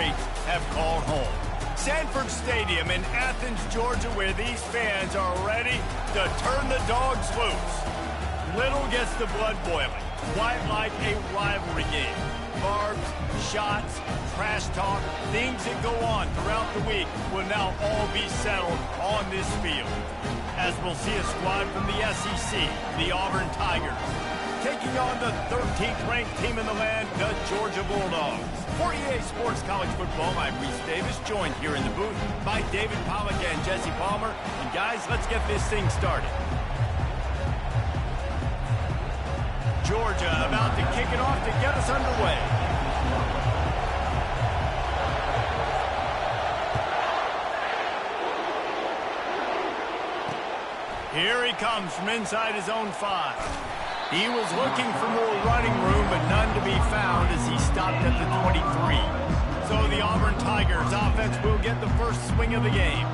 greats have called home. Sanford Stadium in Athens, Georgia, where these fans are ready to turn the dogs loose. Little gets the blood boiling, quite like a rivalry game. Barbs, shots, trash talk, things that go on throughout the week will now all be settled on this field. As we'll see a squad from the SEC, the Auburn Tigers, taking on the 13th ranked team in the land, the Georgia Bulldogs. For EA Sports College Football, I'm Reese Davis, joined here in the booth by David Pollack and Jesse Palmer. And guys, let's get this thing started. Georgia about to kick it off to get us underway. Here he comes from inside his own 5. He was looking for more running room, but none to be found as he stopped at the 23. So the Auburn Tigers offense will get the first swing of the game.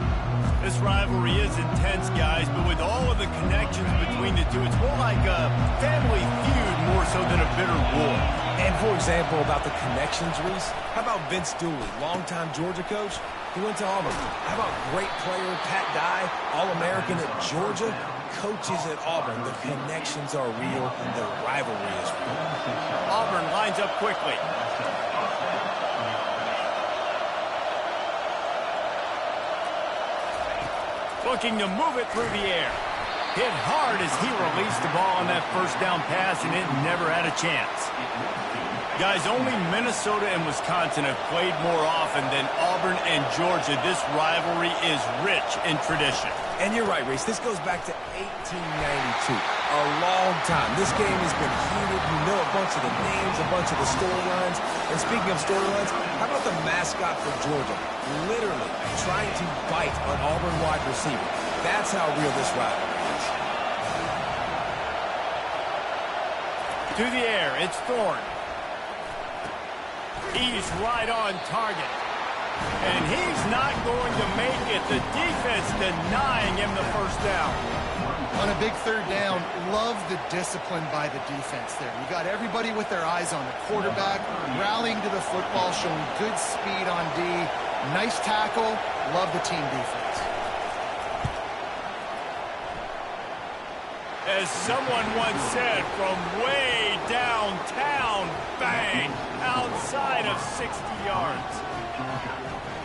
This rivalry is intense, guys, but with all of the connections between the two, it's more like a family feud more so than a bitter war. And for example, about the connections, Reese, how about Vince Dooley, longtime Georgia coach? He went to Auburn. How about great player Pat Dye, All-American at Georgia? Coaches at Auburn, the connections are real, the rivalry is real. Auburn lines up quickly. Looking to move it through the air. Hit hard as he released the ball on that first down pass, and it never had a chance. Guys, only Minnesota and Wisconsin have played more often than Auburn and Georgia. This rivalry is rich in tradition. And you're right, Reese. This goes back to 1892. A long time. This game has been heated. You know a bunch of the names, a bunch of the storylines. And speaking of storylines, how about the mascot for Georgia? Literally trying to bite an Auburn wide receiver. That's how real this rivalry is. To the air, it's Thorne. He's right on target. And he's not going to make it. The defense denying him the first down. On a big third down, love the discipline by the defense there. You got everybody with their eyes on the quarterback, rallying to the football, showing good speed on D. Nice tackle. Love the team defense. As someone once said, from way downtown, bang, outside of 60 yards.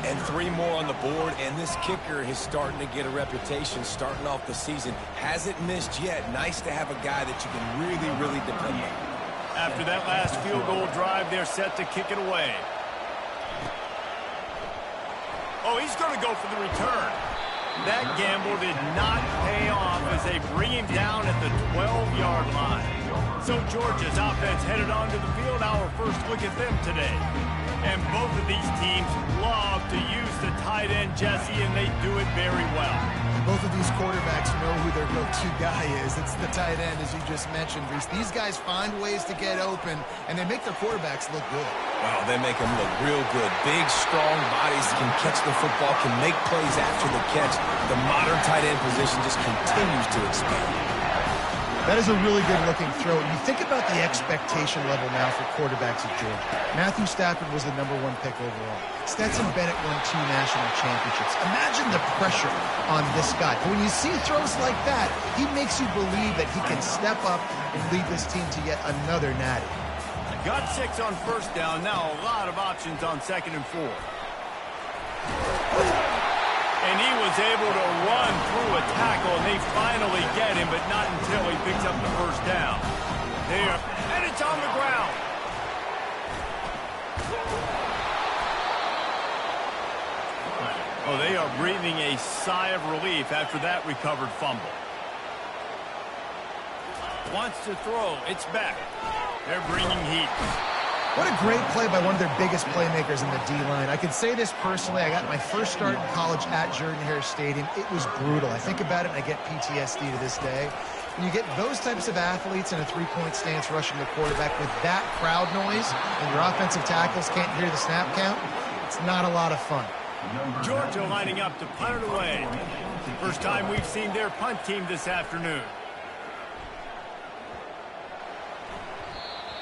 And 3 more on the board, and this kicker is starting to get a reputation starting off the season. Hasn't missed yet. Nice to have a guy that you can really, really depend on. After that last field goal drive, they're set to kick it away. Oh, he's going to go for the return. That gamble did not pay off as they bring him down at the 12-yard line. So Georgia's offense headed onto the field. Our first look at them today. And both of these teams love to use the tight end, Jesse, and they do it very well. Both of these quarterbacks know who their go-to guy is. It's the tight end, as you just mentioned, Reese. These guys find ways to get open, and they make their quarterbacks look good. Wow, they make them look real good. Big, strong bodies can catch the football, can make plays after the catch. The modern tight end position just continues to expand. That is a really good-looking throw. You think about the expectation level now for quarterbacks at Georgia. Matthew Stafford was the #1 pick overall. Stetson Bennett won 2 national championships. Imagine the pressure on this guy. But when you see throws like that, he makes you believe that he can step up and lead this team to yet another natty. Got 6 on first down. Now a lot of options on 2nd and 4. And he was able to run through a tackle, and they finally get him, but not until he picks up the first down. There, and it's on the ground. Oh, they are breathing a sigh of relief after that recovered fumble. Wants to throw. It's back. They're bringing heat. What a great play by one of their biggest playmakers in the D-line. I can say this personally. I got my first start in college at Jordan-Hare Stadium. It was brutal. I think about it, and I get PTSD to this day. When you get those types of athletes in a three-point stance rushing the quarterback with that crowd noise, and your offensive tackles can't hear the snap count, it's not a lot of fun. Georgia lining up to punt it away. First time we've seen their punt team this afternoon.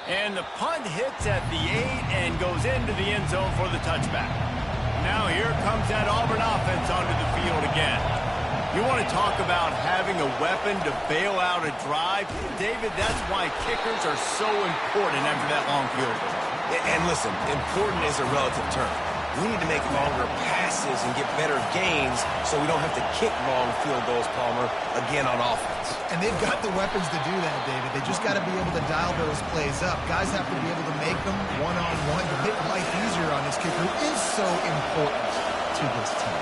And the punt hits at the 8 and goes into the end zone for the touchback. Now here comes that Auburn offense onto the field again. You want to talk about having a weapon to bail out a drive? David, that's why kickers are so important after that long field goal. And listen, important is a relative term. We need to make longer passes and get better gains so we don't have to kick long field goals, Palmer, again on offense. And they've got the weapons to do that, David. They just got to be able to dial those plays up. Guys have to be able to make them one-on-one to make life easier on this kicker, who is so important to this team.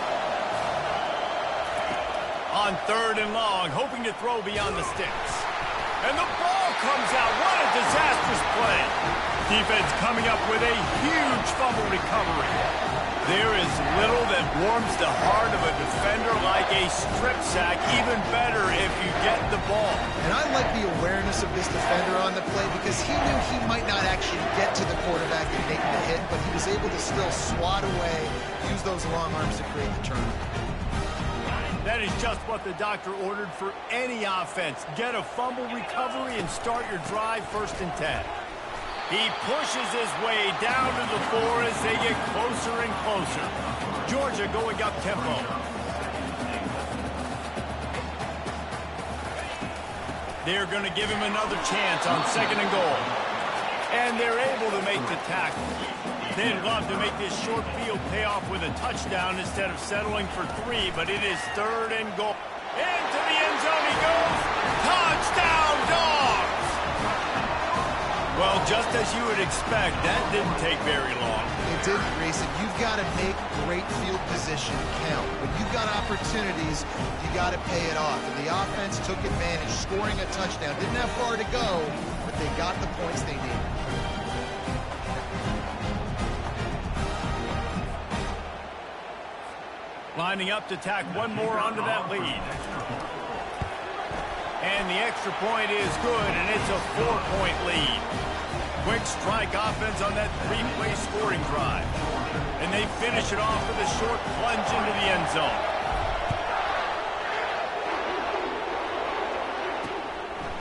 On 3rd and long, hoping to throw beyond the sticks. And the ball comes out. What a disastrous play. Defense coming up with a huge fumble recovery. There is little that warms the heart of a defender like a strip sack. Even better if you get the ball. And I like the awareness of this defender on the play because he knew he might not actually get to the quarterback and make the hit, but he was able to still swat away, use those long arms to create the turnover. That is just what the doctor ordered for any offense. Get a fumble recovery and start your drive 1st and 10. He pushes his way down to the 4 as they get closer and closer. Georgia going up tempo. They're going to give him another chance on 2nd and goal. And they're able to make the tackle. They'd love to make this short field pay off with a touchdown instead of settling for 3, but it is 3rd and goal. Into the end zone he goes. Touchdown, Dogs! Well, just as you would expect, that didn't take very long. It didn't, Grayson. You've got to make great field position count. When you've got opportunities, you got to pay it off. And the offense took advantage, scoring a touchdown. Didn't have far to go, but they got the points they needed. Lining up to tack one more onto that lead. And the extra point is good, and it's a 4-point lead. Quick strike offense on that 3-play scoring drive. And they finish it off with a short plunge into the end zone.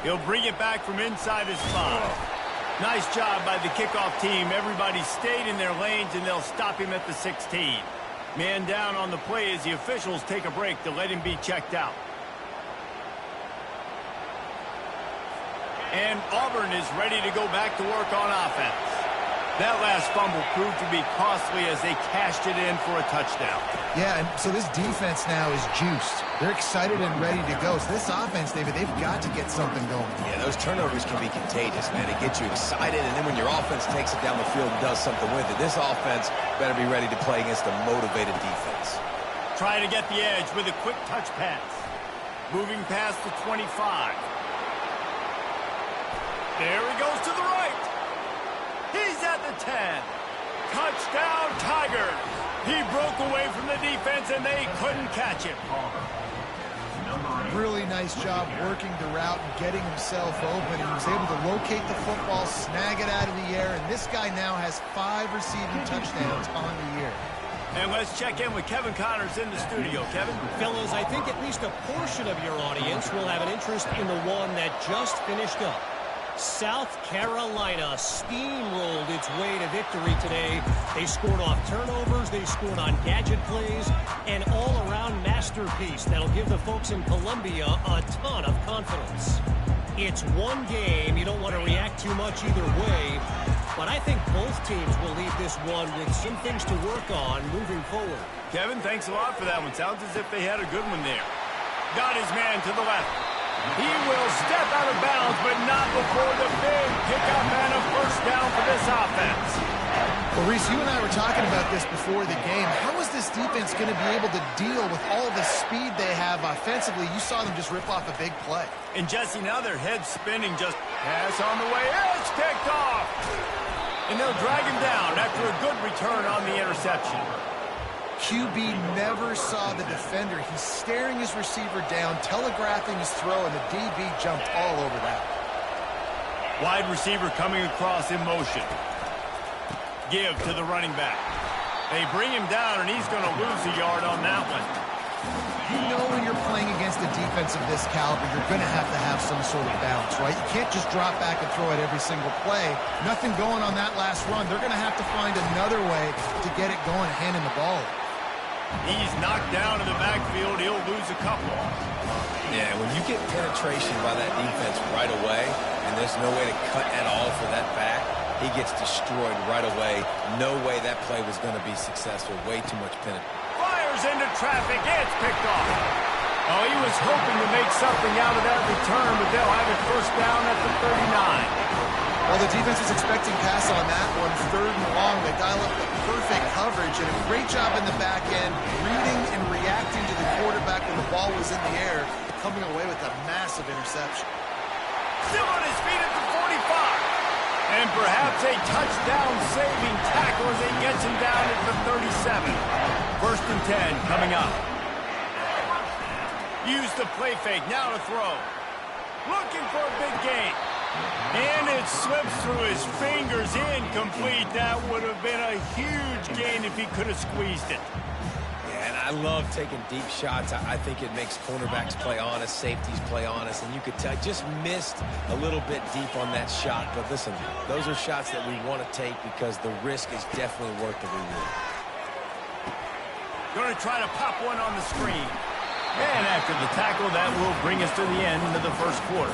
He'll bring it back from inside his 5. Nice job by the kickoff team. Everybody stayed in their lanes, and they'll stop him at the 16. Man down on the play as the officials take a break to let him be checked out. And Auburn is ready to go back to work on offense. That last fumble proved to be costly as they cashed it in for a touchdown. Yeah, and so this defense now is juiced. They're excited and ready to go. So this offense, David, they've got to get something going. Yeah, those turnovers can be contagious, man. It gets you excited, and then when your offense takes it down the field and does something with it, this offense better be ready to play against a motivated defense. Trying to get the edge with a quick touch pass. Moving past the 25. There he goes to the right. He's at the 10. Touchdown, Tigers. He broke away from the defense, and they couldn't catch him. Really nice job working the route and getting himself open. He was able to locate the football, snag it out of the air, and this guy now has 5 receiving touchdowns on the year. And let's check in with Kevin Connors in the studio. Kevin? Fellas, I think at least a portion of your audience will have an interest in the one that just finished up. South Carolina steamrolled its way to victory today. They scored off turnovers, they scored on gadget plays, an all-around masterpiece that'll give the folks in Columbia a ton of confidence. It's one game, you don't want to react too much either way, but I think both teams will leave this one with some things to work on moving forward. Kevin, thanks a lot for that one. Sounds as if they had a good one there. Got his man to the left. He will step out of bounds, but not before the big pickup and a first down for this offense. Well, Reese, you and I were talking about this before the game. How is this defense going to be able to deal with all the speed they have offensively? You saw them just rip off a big play. And Jesse, now their head's spinning. Just pass on the way. It's picked off. And they'll drag him down after a good return on the interception. QB never saw the defender. He's staring his receiver down, telegraphing his throw, and the DB jumped all over that. Wide receiver coming across in motion. Give to the running back. They bring him down, and he's going to lose a yard on that one. You know when you're playing against a defense of this caliber, you're going to have some sort of balance, right? You can't just drop back and throw it every single play. Nothing going on that last run. They're going to have to find another way to get it going and hand him the ball. He's knocked down in the backfield. He'll lose a couple. Yeah, when you get penetration by that defense right away, and there's no way to cut at all for that back, he gets destroyed right away. No way that play was going to be successful. Way too much penetration. Fires into traffic. It's picked off. Oh, he was hoping to make something out of that return, but they'll have it first down at the 39. Well, the defense was expecting pass on that one. 3rd and long. They dial up the perfect coverage and a great job in the back end, reading and reacting to the quarterback when the ball was in the air, coming away with a massive interception. Still on his feet at the 45. And perhaps a touchdown-saving tackle as he gets him down at the 37. 1st and 10 coming up. Use the play fake, now to throw. Looking for a big gain. And it slips through his fingers, incomplete. That would have been a huge gain if he could have squeezed it. Yeah, and I love taking deep shots. I think it makes cornerbacks play honest, safeties play honest, and you could tell just missed a little bit deep on that shot. But listen, those are shots that we want to take because the risk is definitely worth the reward. Going to try to pop one on the screen. And after the tackle, that will bring us to the end of the 1st quarter.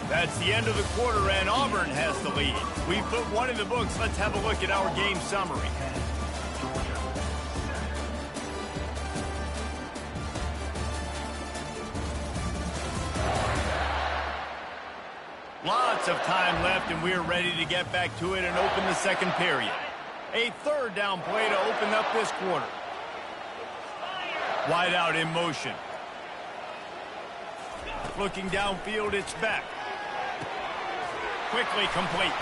That's the end of the quarter, and Auburn has the lead. We put one in the books. Let's have a look at our game summary. Lots of time left, and we're ready to get back to it and open the 2nd period. A 3rd down play to open up this quarter. Wide out in motion. Looking downfield, it's back. Quickly complete.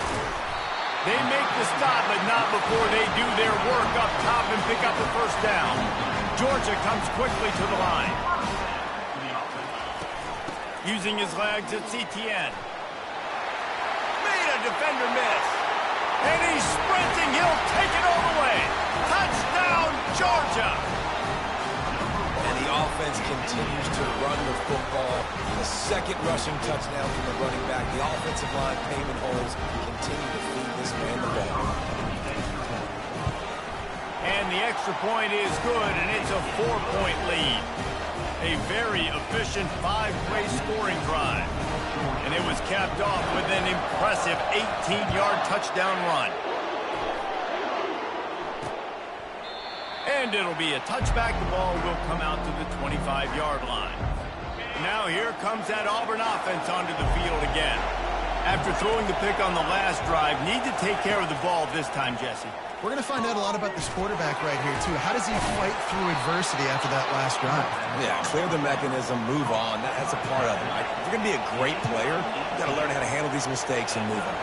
They make the stop, but not before they do their work up top and pick up the 1st down. Georgia comes quickly to the line. Using his legs, it's Etienne. Made a defender miss. And he's sprinting. He'll take it all the way. Touchdown, Georgia. And the offense continues to run the football. The 2nd rushing touchdown from the running back. The offensive line payment holes continue to feed this man the ball. And the extra point is good, and it's a 4-point lead. A very efficient 5-play scoring drive. And it was capped off with an impressive 18-yard touchdown run. And it'll be a touchback. The ball will come out to the 25-yard line. Now here comes that Auburn offense onto the field again. After throwing the pick on the last drive, need to take care of the ball this time, Jesse. We're going to find out a lot about this quarterback right here, too. How does he fight through adversity after that last drive? Yeah, clear the mechanism, move on. That's a part of it. Right? If you're going to be a great player, you got to learn how to handle these mistakes and move on.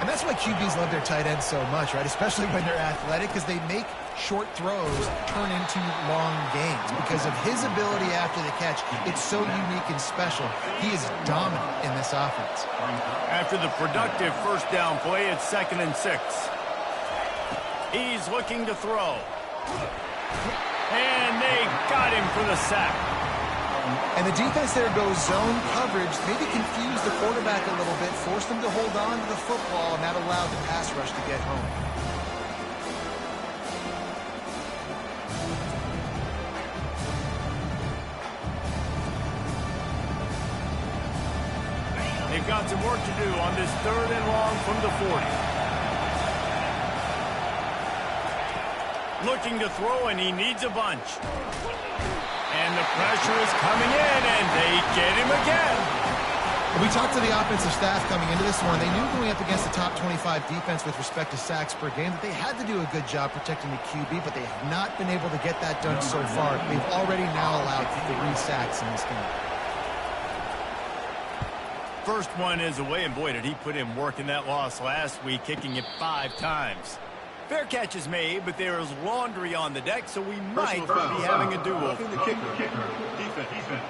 And that's why QBs love their tight ends so much, right? Especially when they're athletic, because they make short throws turn into long gains. Because of his ability after the catch, it's so unique and special. He is dominant in this offense. After the productive 1st down play, it's 2nd and 6. He's looking to throw. And they got him for the sack. And the defense there goes zone coverage, maybe confuse the quarterback a little bit, force them to hold on to the football, and that allowed the pass rush to get home. They've got some work to do on this 3rd and long from the 40. Looking to throw, and he needs a bunch. And the pressure is coming in, and they get him again. We talked to the offensive staff coming into this one. They knew going up against the top 25 defense with respect to sacks per game that they had to do a good job protecting the QB, but they have not been able to get that done so far. They've already now allowed 3 sacks in this game. First one is away, and boy, did he put in work in that loss last week, kicking it 5 times. Fair catch is made, but there is laundry on the deck, so we might be having a duel. The kicker. Defense.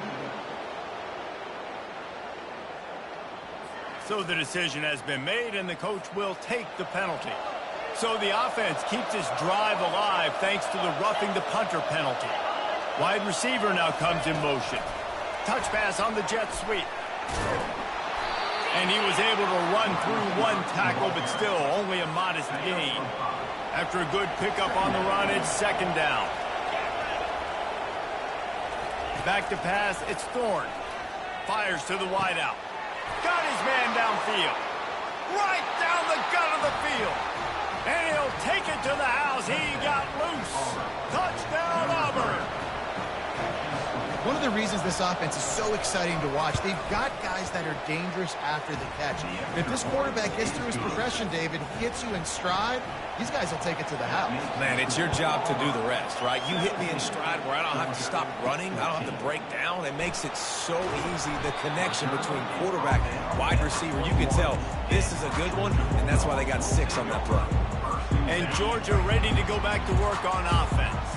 So the decision has been made, and the coach will take the penalty. So the offense keeps its drive alive thanks to the roughing the punter penalty. Wide receiver now comes in motion. Touch pass on the jet sweep. And he was able to run through one tackle, but still only a modest gain. After a good pickup on the run, it's second down. Back to pass, it's Thorne. Fires to the wideout. Got his man downfield. Right down the gut of the field. And he'll take it to the house. He got loose. Touchdown, Auburn. One of the reasons this offense is so exciting to watch, they've got guys that are dangerous after the catch. If this quarterback gets through his progression, David, gets you in stride, these guys will take it to the house. Man, it's your job to do the rest, right? You hit me in stride where I don't have to stop running. I don't have to break down. It makes it so easy, the connection between quarterback and wide receiver. You can tell this is a good one, and that's why they got 6 on that play. And Georgia ready to go back to work on offense.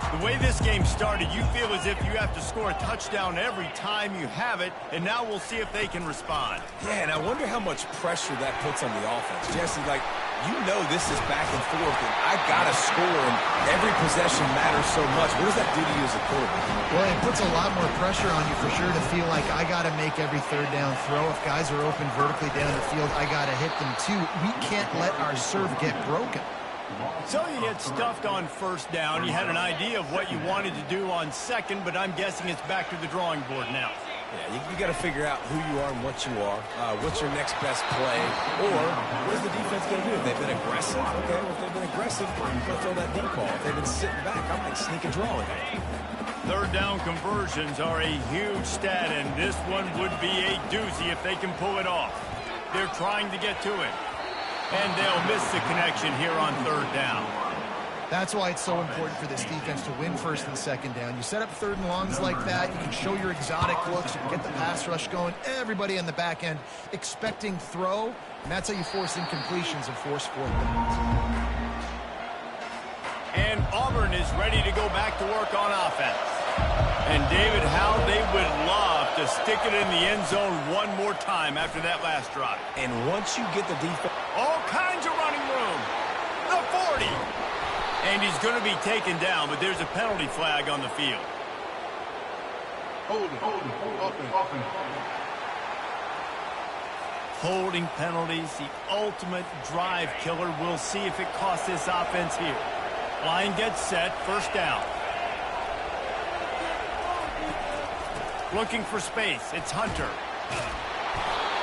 The way this game started, you feel as if you have to score a touchdown every time you have it, and now we'll see if they can respond. Yeah, and I wonder how much pressure that puts on the offense. Jesse, like, you know this is back and forth, and I got to score, and every possession matters so much. What does that do to you as a quarterback? Well, it puts a lot more pressure on you for sure to feel like I got to make every third down throw. If guys are open vertically down the field, I got to hit them too. We can't let our serve get broken. So you get stuffed on first down. You had an idea of what you wanted to do on second, but I'm guessing it's back to the drawing board now. Yeah, you got to figure out who you are and what you are. What's your next best play? Or what is the defense going to do? If they've been aggressive, okay, well, if they've been aggressive, I'm going to throw that deep ball. If they've been sitting back, I might sneak a draw in there. Third down conversions are a huge stat, and this one would be a doozy if they can pull it off. They're trying to get to it. And they'll miss the connection here on third down. That's why it's so important for this defense to win first and second down. You set up third and longs like that, you can show your exotic looks, you can get the pass rush going, everybody on the back end expecting throw, and that's how you force incompletions and force fourth downs. And Auburn is ready to go back to work on offense. And David, how they would love to stick it in the end zone one more time after that last drive. And once you get the defense... All kinds of running room. The 40. And he's going to be taken down, but there's a penalty flag on the field. Holding penalties, the ultimate drive killer. We'll see if it costs this offense here. Line gets set, first down. Looking for space, it's Hunter.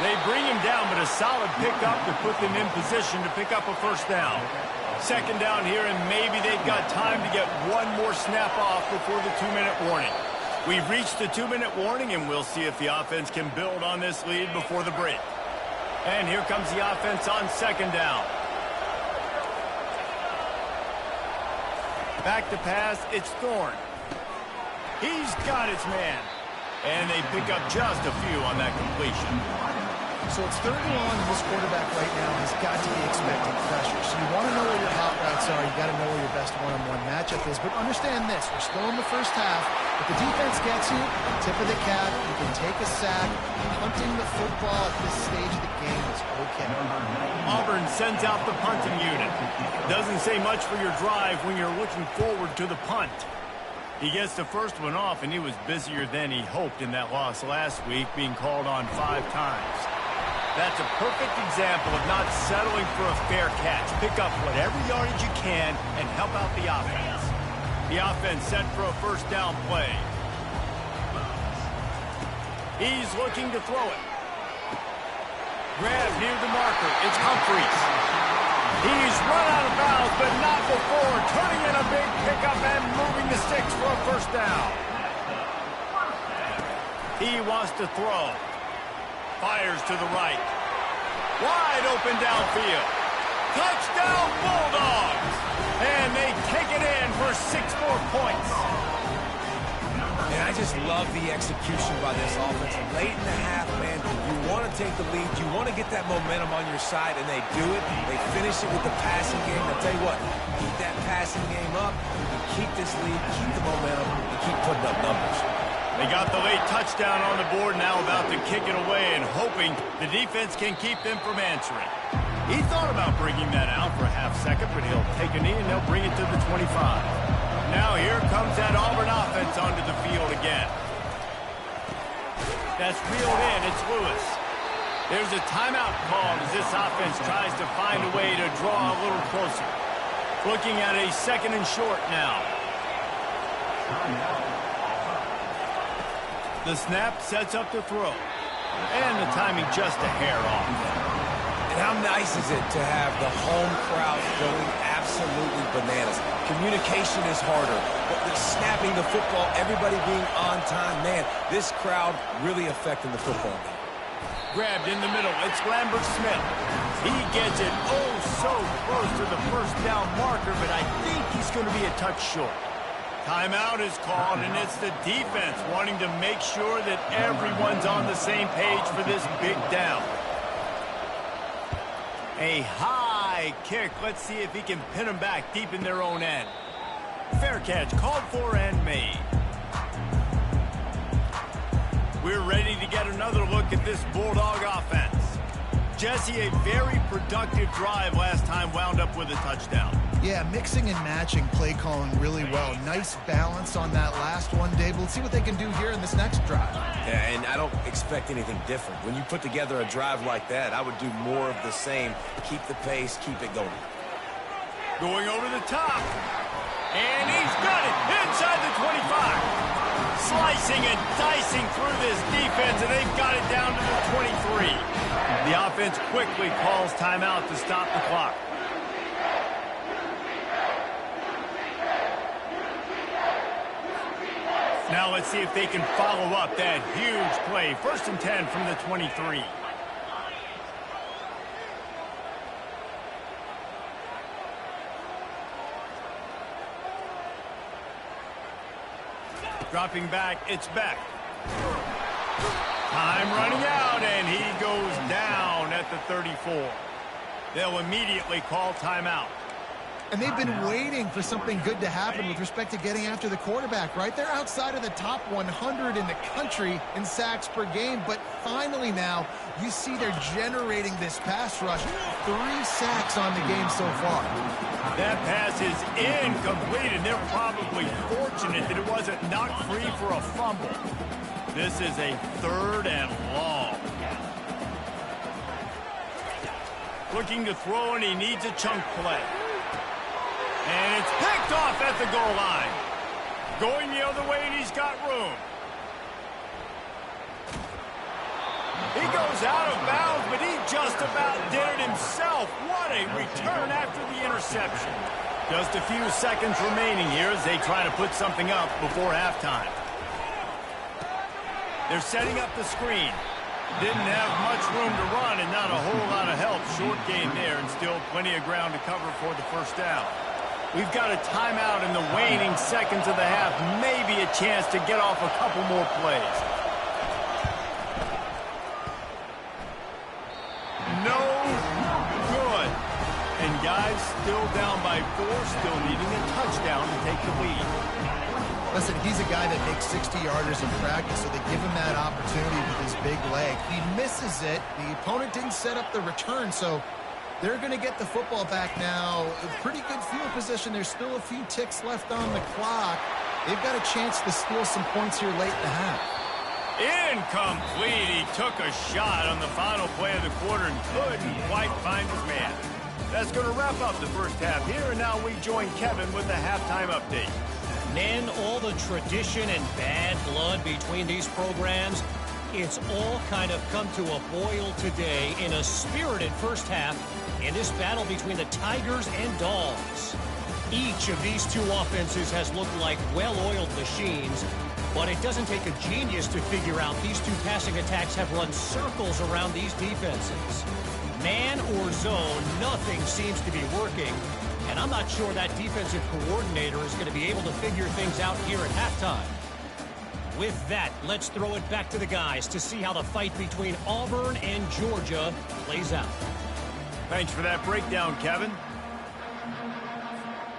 They bring him down, but a solid pickup to put them in position to pick up a first down. Second down here, and maybe they've got time to get one more snap off before the 2-minute warning. We've reached the 2-minute warning, and we'll see if the offense can build on this lead before the break. And here comes the offense on second down. Back to pass, it's Thorne. He's got his man. And they pick up just a few on that completion. So it's third and long, and this quarterback right now has got to be expecting pressure. So you want to know where your hot routes are. You got to know where your best one-on-one matchup is. But understand this, we're still in the first half. If the defense gets you, tip of the cap, you can take a sack. Punting the football at this stage of the game is okay. Auburn sends out the punting unit. Doesn't say much for your drive when you're looking forward to the punt. He gets the first one off, and he was busier than he hoped in that loss last week, being called on 5 times. That's a perfect example of not settling for a fair catch. Pick up whatever yardage you can and help out the offense. The offense set for a first down play. He's looking to throw it. Grab near the marker. It's Humphreys. He's run out of bounds, but not before turning in a big pickup and moving the sticks for a first down. He wants to throw. Fires to the right. Wide open downfield. Touchdown Bulldogs! And they take it in for 6 more points. And I just love the execution by this offense. Late in the half, man, you want to take the lead. You want to get that momentum on your side, and they do it. They finish it with the passing game. I'll tell you what, keep that passing game up, and keep this lead, keep the momentum, and keep putting up numbers. They got the late touchdown on the board, now about to kick it away and hoping the defense can keep them from answering. He thought about bringing that out for a half second, but he'll take a knee and they'll bring it to the 25. Now here comes that Auburn offense onto the field again. That's reeled in. It's Lewis. There's a timeout called as this offense tries to find a way to draw a little closer. Looking at a 2nd and short now. The snap sets up the throw. And the timing just a hair off. And how nice is it to have the home crowd going absolutely bananas? Communication is harder, but they're snapping the football, everybody being on time. Man, this crowd really affecting the football game. Grabbed in the middle. It's Lambert Smith. He gets it so close to the first down marker, but I think he's going to be a touch short. Timeout is called, and it's the defense wanting to make sure that everyone's on the same page for this big down. A high kick. Let's see if he can pin them back deep in their own end. Fair catch called for and made. We're ready to get another look at this Bulldog offense. Jesse, a very productive drive last time wound up with a touchdown. Yeah, mixing and matching play calling really well. Nice balance on that last one, Dave. Let's see what they can do here in this next drive. Yeah, and I don't expect anything different. When you put together a drive like that, I would do more of the same. Keep the pace, keep it going. Going over the top. And he's got it inside the 25. Slicing and dicing through this defense, and they've got it down to the 23. The offense quickly calls timeout to stop the clock. Now let's see if they can follow up that huge play. 1st and 10 from the 23. Dropping back, it's Beck. Time running out, and he goes down at the 34. They'll immediately call timeout. And they've been waiting for something good to happen with respect to getting after the quarterback, right? They're outside of the top 100 in the country in sacks per game, but finally now you see they're generating this pass rush. 3 sacks on the game so far. That pass is incomplete, and they're probably fortunate that it wasn't knocked free for a fumble. This is a 3rd and long. Looking to throw, and he needs a chunk play. And it's picked off at the goal line. Going the other way, and he's got room. He goes out of bounds, but he just about did it himself. What a return after the interception. Just a few seconds remaining here as they try to put something up before halftime. They're setting up the screen. Didn't have much room to run and not a whole lot of help. Short gain there and still plenty of ground to cover for the first down. We've got a timeout in the waning seconds of the half. Maybe a chance to get off a couple more plays. No good. And guys still down by 4, still needing a touchdown to take the lead. Listen, he's a guy that makes 60-yarders in practice, so they give him that opportunity with his big leg. He misses it. The opponent didn't set up the return, so they're going to get the football back now. A pretty good field position. There's still a few ticks left on the clock. They've got a chance to steal some points here late in the half. Incomplete. He took a shot on the final play of the quarter and couldn't quite find his man. That's going to wrap up the first half here, and now we join Kevin with the halftime update. Men, all the tradition and bad blood between these programs, it's all kind of come to a boil today in a spirited first half in this battle between the Tigers and Dogs. Each of these two offenses has looked like well-oiled machines, but it doesn't take a genius to figure out these two passing attacks have run circles around these defenses. Man or zone, nothing seems to be working, and I'm not sure that defensive coordinator is going to be able to figure things out here at halftime. With that, let's throw it back to the guys to see how the fight between Auburn and Georgia plays out. Thanks for that breakdown, Kevin.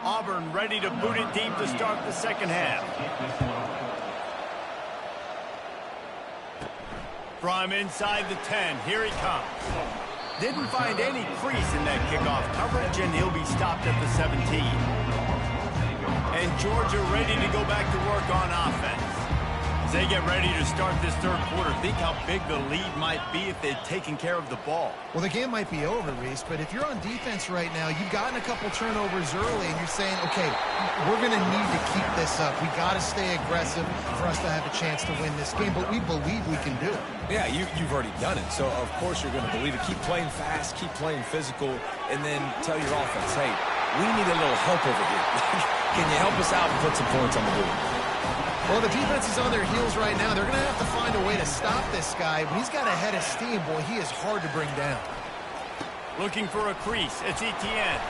Auburn ready to boot it deep to start the second half. From inside the 10, here he comes. Didn't find any crease in that kickoff coverage, and he'll be stopped at the 17. And Georgia ready to go back to work on offense. As they get ready to start this third quarter, think how big the lead might be if they'd taken care of the ball. Well, the game might be over, Reese, but if you're on defense right now, you've gotten a couple turnovers early, and you're saying, okay, we're going to need to keep this up. We got to stay aggressive for us to have a chance to win this game, but we believe we can do it. Yeah, you've already done it, so of course you're going to believe it. Keep playing fast, keep playing physical, and then tell your offense, hey, we need a little help over here. Can you help us out and put some points on the board? Well, the defense is on their heels right now. They're going to have to find a way to stop this guy. When he's got a head of steam, boy, he is hard to bring down. Looking for a crease. It's Etienne.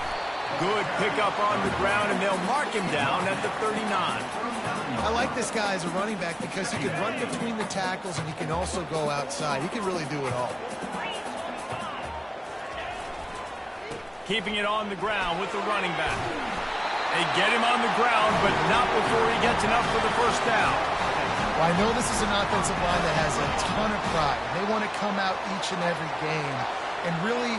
Good pickup on the ground, and they'll mark him down at the 39. I like this guy as a running back because he can run between the tackles, and he can also go outside. He can really do it all. Keeping it on the ground with the running back. They get him on the ground, but not before he gets enough for the first down. Well, I know this is an offensive line that has a ton of pride. They want to come out each and every game and really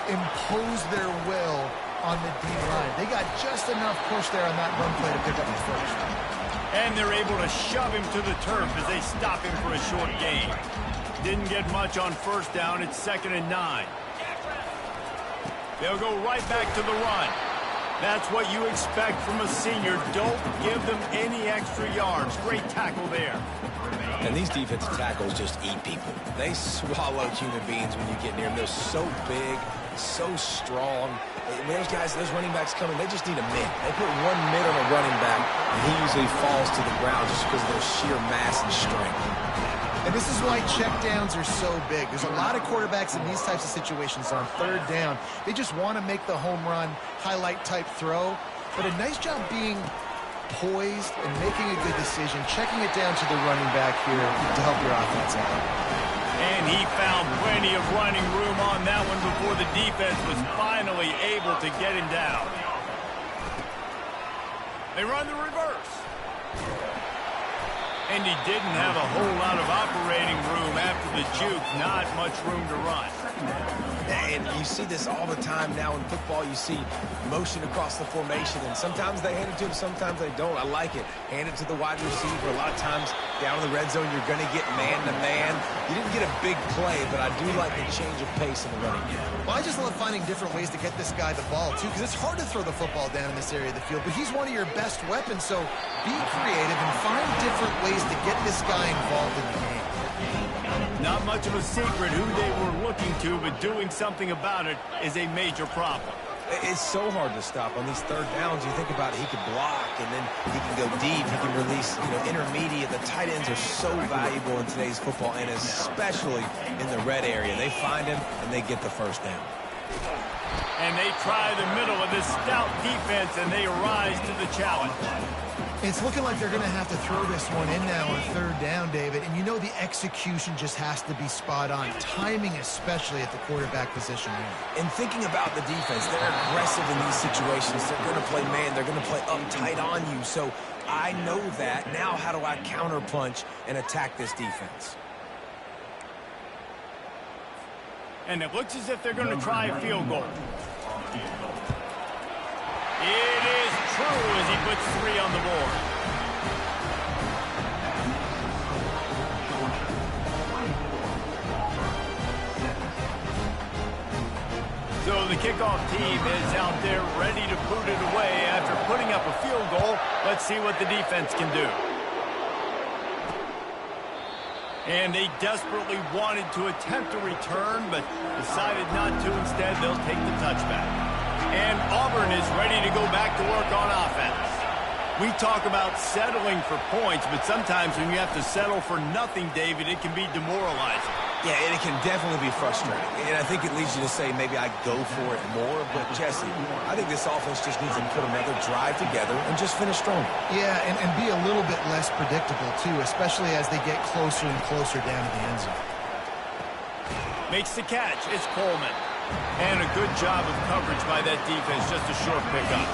impose their will on the D-line. They got just enough push there on that run play to pick up the first. And they're able to shove him to the turf as they stop him for a short gain. Didn't get much on first down. It's 2nd and 9. They'll go right back to the run. That's what you expect from a senior. Don't give them any extra yards. Great tackle there. And these defensive tackles just eat people. They swallow human beings when you get near them. They're so big, so strong. When those guys, those running backs coming, they just need a mid. They put one mid on a running back, and he usually falls to the ground just because of their sheer mass and strength. And this is why checkdowns are so big. There's a lot of quarterbacks in these types of situations on third down. They just want to make the home run, highlight-type throw. But a nice job being poised and making a good decision, checking it down to the running back here to help your offense out. And he found plenty of running room on that one before the defense was finally able to get him down. They run the reverse. And he didn't have a whole lot of operating room after the juke. Not much room to run. And you see this all the time now in football. You see motion across the formation, and sometimes they hand it to him, sometimes they don't. I like it. Hand it to the wide receiver. A lot of times down in the red zone, you're going to get man-to-man. You didn't get a big play, but I do like the change of pace in the running game. Well, I just love finding different ways to get this guy the ball, too, because it's hard to throw the football down in this area of the field, but he's one of your best weapons, so be creative and find different ways to get this guy involved in the game. Not much of a secret who they were looking to, but doing something about it is a major problem. It's so hard to stop on these third downs. You think about it, he can block, and then he can go deep. He can release, intermediate. The tight ends are so valuable in today's football, and especially in the red area. They find him, and they get the first down. And they try the middle of this stout defense, and they rise to the challenge. It's looking like they're going to have to throw this one in now on third down, David. And you know the execution just has to be spot on. Timing, especially at the quarterback position here. And thinking about the defense, they're aggressive in these situations. They're going to play man. They're going to play uptight on you. So I know that. Now how do I counterpunch and attack this defense? And it looks as if they're going to try a field goal. It is true as he puts 3 on the board. So the kickoff team is out there ready to boot it away after putting up a field goal. Let's see what the defense can do. And they desperately wanted to attempt a return, but decided not to. Instead, they'll take the touchback. And Auburn is ready to go back to work on offense. We talk about settling for points, but sometimes when you have to settle for nothing, David, it can be demoralizing. Yeah, and it can definitely be frustrating. And I think it leads you to say maybe I go for it more. But, Jesse, I think this offense just needs to put another drive together and just finish strong. Yeah, and be a little bit less predictable, too, especially as they get closer and closer down to the end zone. Makes the catch. It's Coleman. And a good job of coverage by that defense. Just a short pickup.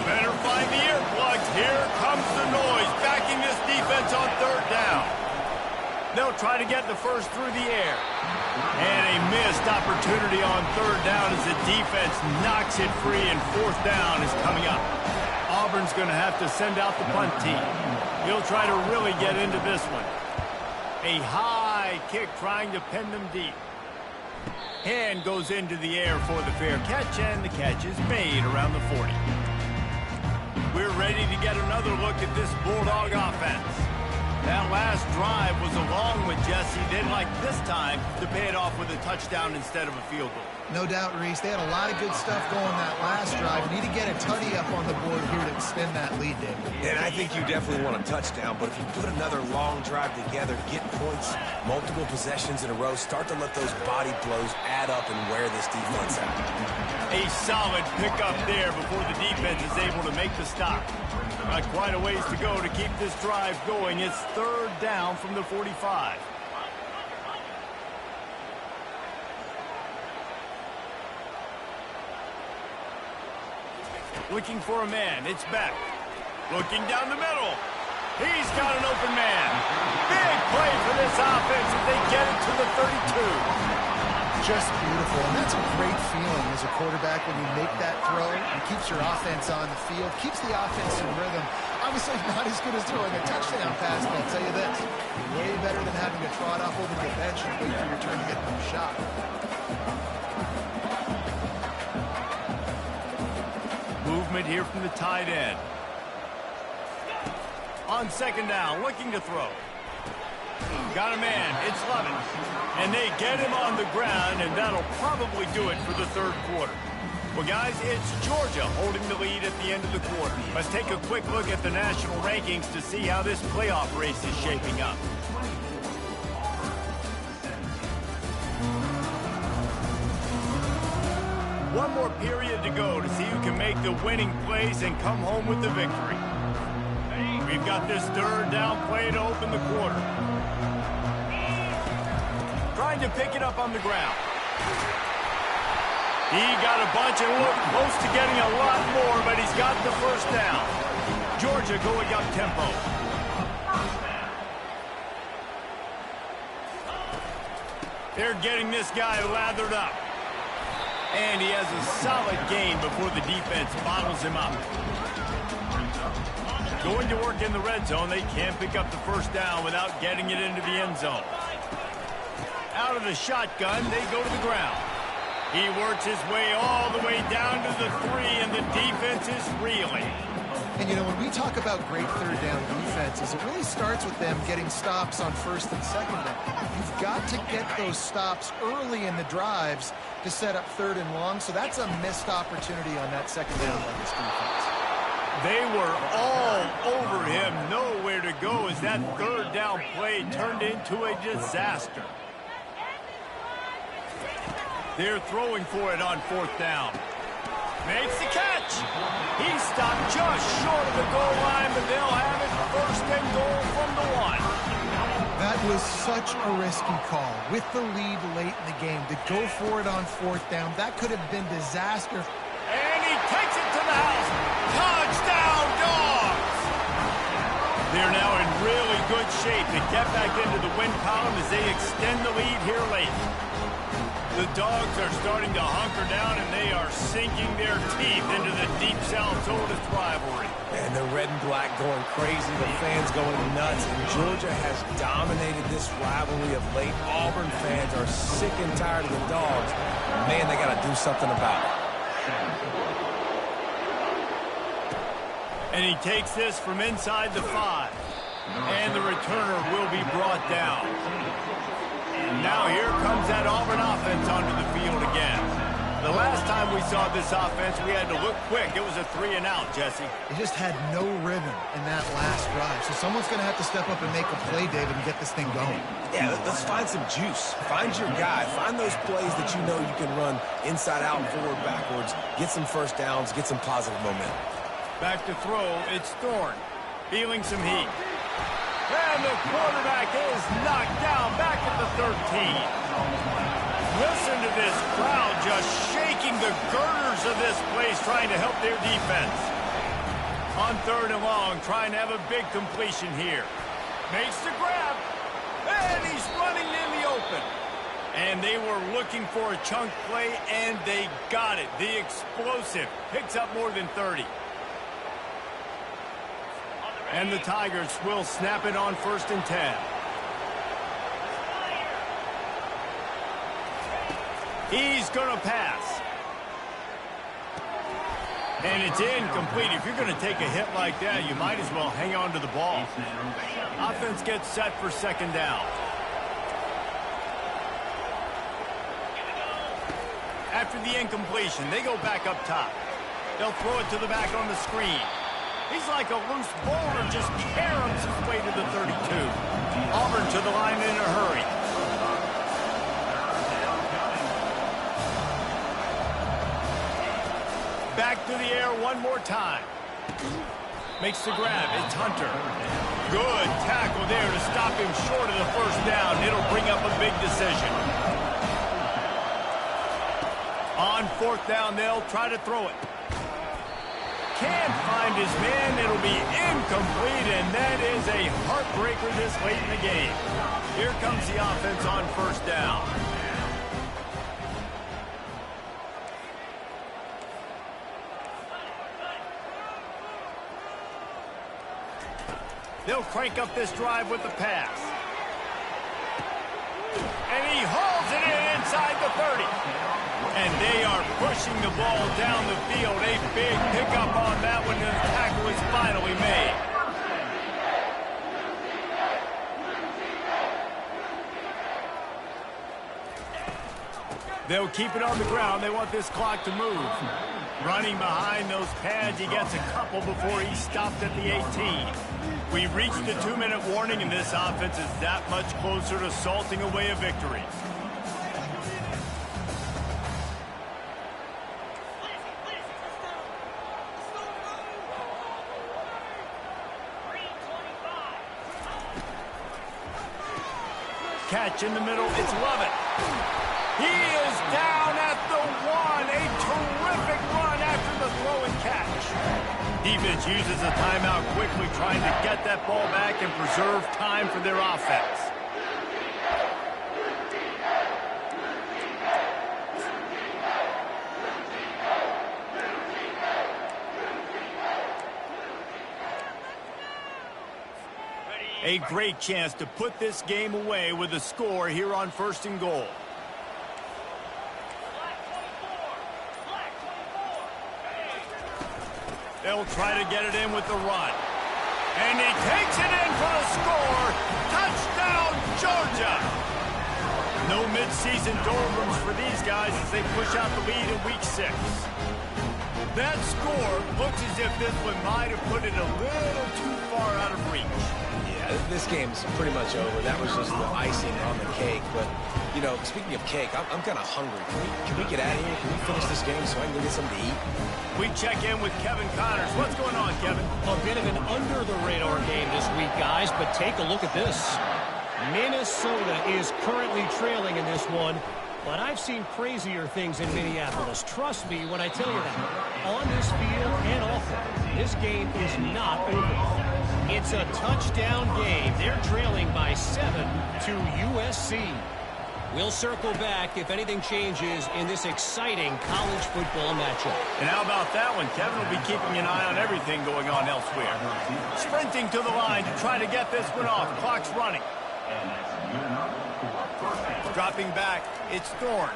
Better find the earplugs. Here comes the noise. Backing this defense on third down. They'll try to get the first through the air. And a missed opportunity on third down as the defense knocks it free, and fourth down is coming up. Auburn's going to have to send out the punt team. He'll try to really get into this one. A high kick trying to pin them deep. Hand goes into the air for the fair catch, and the catch is made around the 40. We're ready to get another look at this Bulldog offense. That last drive was a long one, Jesse. They'd like this time to pay it off with a touchdown instead of a field goal. No doubt, Reese. They had a lot of good stuff going that last drive. Need to get a tutty up on the board here to extend that lead, David. And I think you definitely want a touchdown, but if you put another long drive together, get points, multiple possessions in a row, start to let those body blows add up and wear this defense out. A solid pickup there before the defense is able to make the stop. Not quite a ways to go to keep this drive going. It's third down from the 45. Looking for a man. It's Beck. Looking down the middle. He's got an open man. Big play for this offense as they get it to the 32. Just beautiful, and that's a great feeling as a quarterback when you make that throw. It keeps your offense on the field, keeps the offense in rhythm. Obviously not as good as throwing a touchdown pass, but I'll tell you this, way better than having to trot off over the bench and wait for your turn to get them shot. Movement here from the tight end. On second down, looking to throw. Got a man. It's Levin. And they get him on the ground, and that'll probably do it for the third quarter. Well, guys, it's Georgia holding the lead at the end of the quarter. Let's take a quick look at the national rankings to see how this playoff race is shaping up. One more period to go to see who can make the winning plays and come home with the victory. We've got this third down play to open the quarter. Trying to pick it up on the ground. He got a bunch and looked close to getting a lot more, but he's got the first down. Georgia going up tempo. They're getting this guy lathered up. And he has a solid gain before the defense bottles him up. Going to work in the red zone. They can't pick up the first down without getting it into the end zone. Out of the shotgun, they go to the ground. He works his way all the way down to the 3, and the defense is reeling. And, you know, when we talk about great third down defenses, it really starts with them getting stops on first and second down. You've got to get those stops early in the drives to set up third and long, so that's a missed opportunity on that second down by this defense. They were all over him, nowhere to go as that third down play turned into a disaster. They're throwing for it on fourth down. Makes the catch. He stopped just short of the goal line, but they'll have it first and goal from the 1. That was such a risky call. With the lead late in the game, to go for it on fourth down, that could have been disaster. And he takes it to the house. Touchdown, Dogs! They're now in really good shape to get back into the win column as they extend the lead here late. The Dogs are starting to hunker down, and they are sinking their teeth into the Deep South Oldest rivalry. And the red and black going crazy, the fans going nuts, and Georgia has dominated this rivalry of late. Auburn fans are sick and tired of the Dogs. Man, they got to do something about it. And he takes this from inside the 5. And the returner will be brought down. Now here comes that Auburn offense onto the field again. The last time we saw this offense, we had to look quick. It was a 3-and-out, Jesse. They just had no rhythm in that last drive. So someone's going to have to step up and make a play, David, and get this thing going. Yeah, let's find some juice. Find your guy. Find those plays that you know you can run inside out, forward, backwards. Get some first downs. Get some positive momentum. Back to throw. It's Thorne. Feeling some heat. And the quarterback is knocked down back at the 13. Listen to this crowd just shaking the girders of this place trying to help their defense. On third and long, trying to have a big completion here. Makes the grab. and he's running in the open. And they were looking for a chunk play, and they got it. The explosive picks up more than 30. And the Tigers will snap it on 1st and 10. He's going to pass. And it's incomplete. If you're going to take a hit like that, you might as well hang on to the ball. Offense gets set for 2nd down. After the incompletion, they go back up top. They'll throw it to the back on the screen. He's like a loose boulder, just caroms his way to the 32. Auburn to the line in a hurry. Back to the air one more time. Makes the grab. It's Hunter. Good tackle there to stop him short of the 1st down. It'll bring up a big decision. On 4th down, they'll try to throw it. Can't find his man. It'll be incomplete, and that is a heartbreaker this late in the game. Here comes the offense on 1st down. They'll crank up this drive with the pass. And he hauls it in inside the 30. And they are pushing the ball down the field. A big pickup on that one, and the tackle is finally made. They'll keep it on the ground. They want this clock to move. Running behind those pads, he gets a couple before he stopped at the 18. We've reached the 2-minute warning, and this offense is that much closer to salting away a victory. Catch in the middle, it's Lovett. He is down at the 1. A terrific run after the throw and catch. Defense uses a timeout quickly, trying to get that ball back and preserve time for their offense. A great chance to put this game away with a score here on 1st and goal. They'll try to get it in with the run. And he takes it in for the score. Touchdown, Georgia! No midseason doldrums for these guys as they push out the lead in week 6. That score looks as if this one might have put it a little too far out of reach. Yeah, this game's pretty much over. That was just the icing on the cake. But, you know, speaking of cake, I'm kind of hungry. Can we get out of here? Can we finish this game so I can go get something to eat? We check in with Kevin Connors. What's going on, Kevin? A bit of an under-the-radar game this week, guys, but take a look at this. Minnesota is currently trailing in this one, but I've seen crazier things in Minneapolis. Trust me when I tell you that. On this field and off it, this game is not over. It's a touchdown game. They're trailing by 7 to USC. We'll circle back if anything changes in this exciting college football matchup. And how about that one? Kevin will be keeping an eye on everything going on elsewhere. Sprinting to the line to try to get this one off. Clock's running. Dropping back, it's Thorne.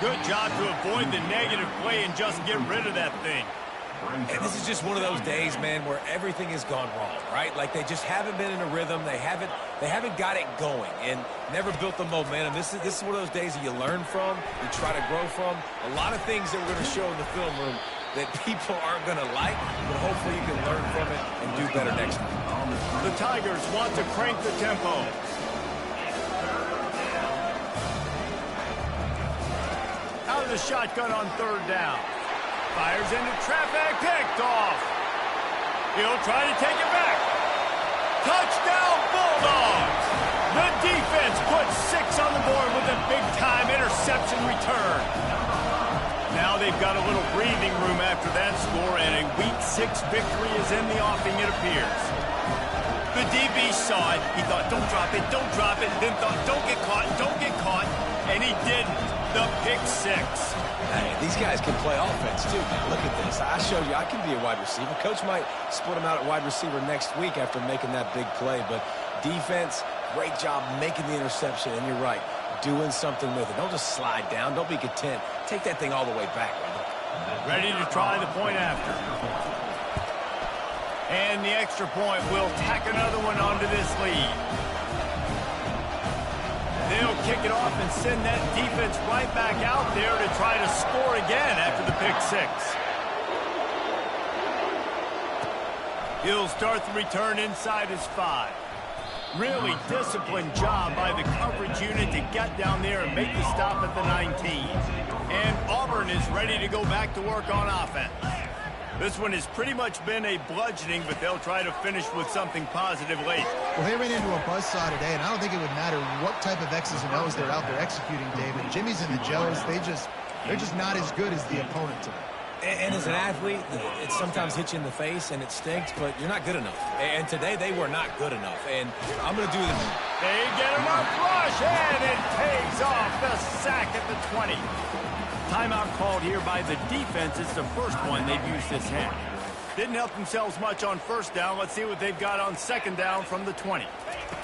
Good job to avoid the negative play and just get rid of that thing. And this is just one of those days, man, where everything has gone wrong, right? Like they just haven't been in a rhythm. They haven't got it going and never built the momentum. This is one of those days that you learn from, you try to grow from. A lot of things that we're going to show in the film room that people aren't going to like, but hopefully you can learn from it and do better next time. The Tigers want to crank the tempo. Out of the shotgun on 3rd down. Fires into traffic, picked off. He'll try to take it back. Touchdown, Bulldogs! The defense puts 6 on the board with a big-time interception return. Now they've got a little breathing room after that score, and a Week 6 victory is in the offing, it appears. The DB saw it. He thought, don't drop it, don't drop it. Then thought, don't get caught, don't get caught. And he didn't. The pick six. Hey, these guys can play offense, too, man. Look at this. I showed you I can be a wide receiver. Coach might split him out at wide receiver next week after making that big play. But defense, great job making the interception. And you're right, doing something with it. Don't just slide down. Don't be content. Take that thing all the way back. Ready to try the point after. And the extra point will tack another one onto this lead. They'll kick it off and send that defense right back out there to try to score again after the pick six. He'll start the return inside his 5. Really disciplined job by the coverage unit to get down there and make the stop at the 19. And Auburn is ready to go back to work on offense. This one has pretty much been a bludgeoning, but they'll try to finish with something positive late. Well, they ran into a buzzsaw today, and I don't think it would matter what type of X's and O's they're out there executing, David. Jimmy's and the Joes, they're just not as good as the opponent today. And as an athlete, it sometimes hits you in the face and it stinks, but you're not good enough. And today they were not good enough. And I'm going to do this. They get enough rush, and it pays off the sack at the 20. Timeout called here by the defense. It's the first one they've used this half. Didn't help themselves much on first down. Let's see what they've got on second down from the 20.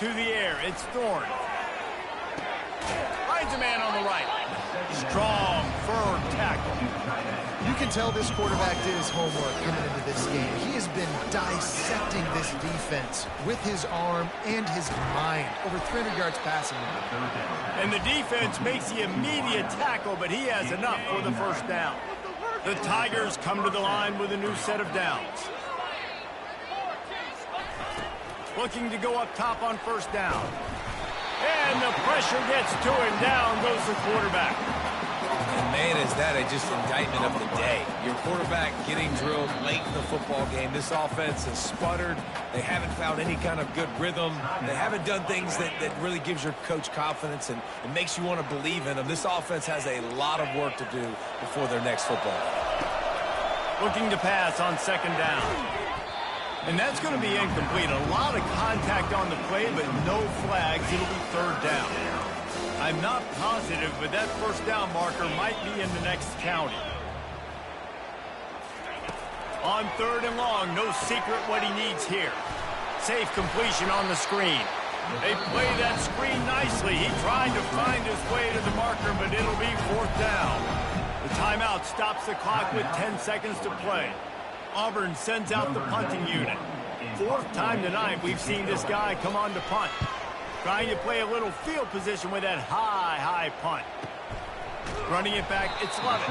To the air, it's Thorne. Finds a man on the right. Strong, firm tackle. You can tell this quarterback did his homework coming into this game. He has been dissecting this defense with his arm and his mind. Over 300 yards passing. And the defense makes the immediate tackle, but he has enough for the first down. The Tigers come to the line with a new set of downs. Looking to go up top on first down. And the pressure gets to him. Down goes the quarterback. And man, is that just indictment of the day. Your quarterback getting drilled late in the football game. This offense has sputtered. They haven't found any kind of good rhythm. They haven't done things that really gives your coach confidence and makes you want to believe in them. This offense has a lot of work to do before their next football game. Looking to pass on second down. And that's going to be incomplete. A lot of contact on the play, but no flags. It'll be third down. I'm not positive, but that first down marker might be in the next county. On third and long, no secret what he needs here. Safe completion on the screen. They play that screen nicely. He tried to find his way to the marker, but it'll be fourth down. The timeout stops the clock with 10 seconds to play. Auburn sends out the punting unit. Fourth time tonight we've seen this guy come on to punt. Trying to play a little field position with that high punt. Running it back, it's Lovett.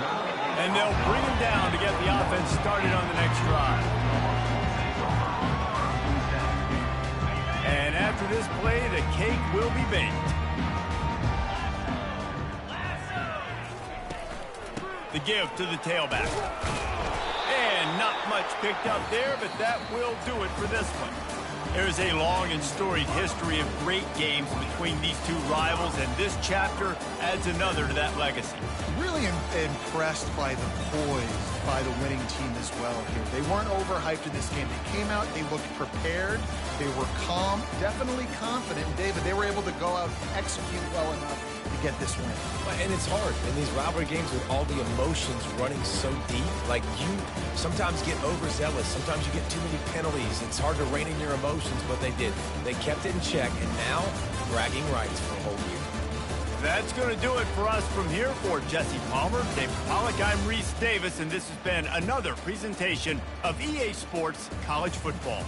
And they'll bring him down to get the offense started on the next drive. And after this play, the cake will be baked. The give to the tailback. And not much picked up there, but that will do it for this one. There's a long and storied history of great games between these two rivals, and this chapter adds another to that legacy. Really impressed by the poise by the winning team as well here. They weren't overhyped in this game. They came out, they looked prepared, they were calm, definitely confident. And David, they were able to go out and execute well enough to get this win. And it's hard in these rivalry games with all the emotions running so deep. Like, you sometimes get overzealous. Sometimes you get too many penalties. It's hard to rein in your emotions, but they did. They kept it in check, and now bragging rights for a whole year. That's going to do it for us from here. For Jesse Palmer, David Pollack, I'm Reese Davis, and this has been another presentation of EA Sports College Football.